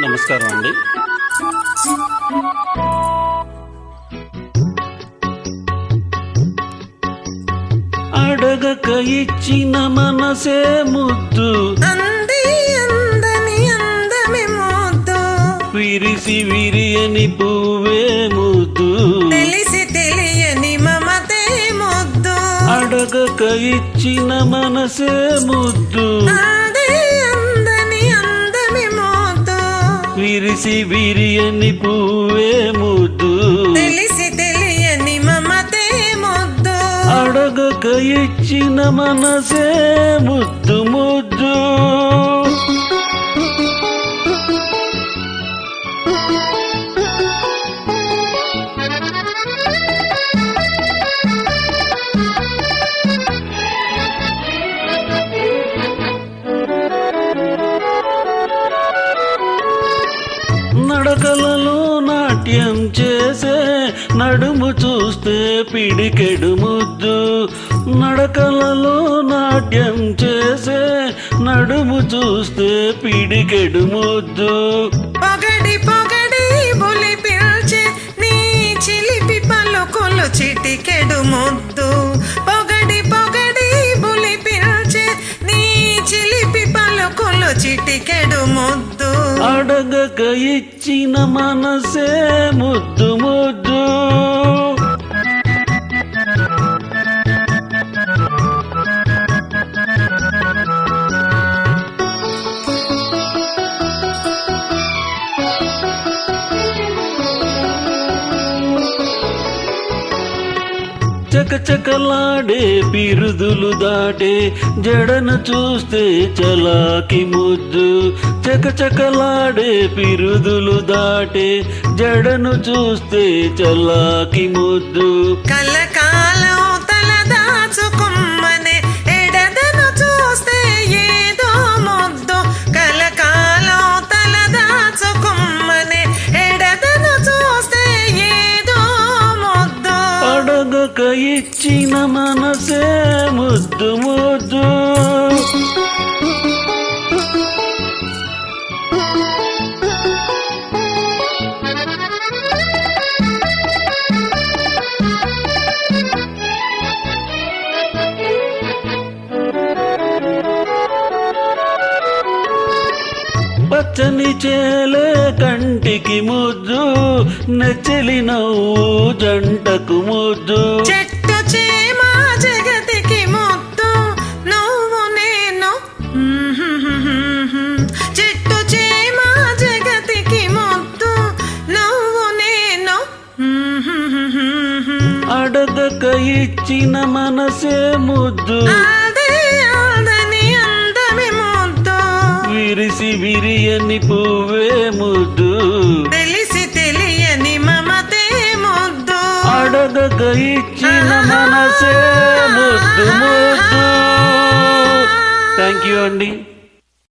నమస్కారం అండి. అడగక ఇచ్చిన మనసే ముద్దు, అంది అందని అందమే ముద్దు, విరిసి విరియని పువ్వే ముద్దు, తెలిసి తెలియని మమతే ముద్దు. అడగక ఇచ్చిన మనసే ముద్దు, అంది అందని అందమే ముద్దు, విరిసి విరియని పువ్వే ముద్దు, తెలిసి తెలియని మమతే ముద్దు. అడగక ఇచ్చిన మనసే ముద్దు ముద్దు. నడకలలో నాట్యం చేసే నడుము చూస్తే పిడికెడు ముద్దు, నడకలలో నాట్యం చేసే నడుము చూస్తే పిడికెడు ముద్దు. పొగడి పొగడి బులి పిల్చే నీ చిలిపి పలుకులు చిటికెడు ముద్దు, పొగడి పొగడి బులి పిల్చే నీ చిలిపి పలుకులు చిటికెడు ముద్దు. అడగక ఇచ్చిన మనసే ముద్దు ముద్దు. చకచకలాడే బిరుదులు దాటే జడను చూస్తే చలాకి ముద్దు, చకచకలాడే బిరుదులు దాటే జడను చూస్తే చలాకి ముద్దు. కలకాలం తల దాచుకుమ్మనే ఎడదను చూస్తే ఏదో ముద్దు, కలకాలం తల దాచుకుమ్మనే ఎడదను చూస్తే ఏదో ముద్దు. అడగక ఇచ్చిన మనసే ముద్దు ముద్దు. పచ్చని చేలే కంటికి ముద్దు, నెచ్చలి నవ్వు జంటకు ముద్దు, చెట్టు చేమ జగతికి ముద్దు, నువ్వు నేను. చెట్టు చేమ జగతికి ముద్దు, నువ్వు నేను. అడగక ఇచ్చిన మనసే ముద్దు, అదే అదని అందమే ముద్దు, విరిసి విరియని పువ్వే ముద్దు, తెలిసి తెలియని మమతే ముద్దు. అడగక ఇచ్చిన మనసే ముద్దు ముద్దు. థ్యాంక్ యూ అండి.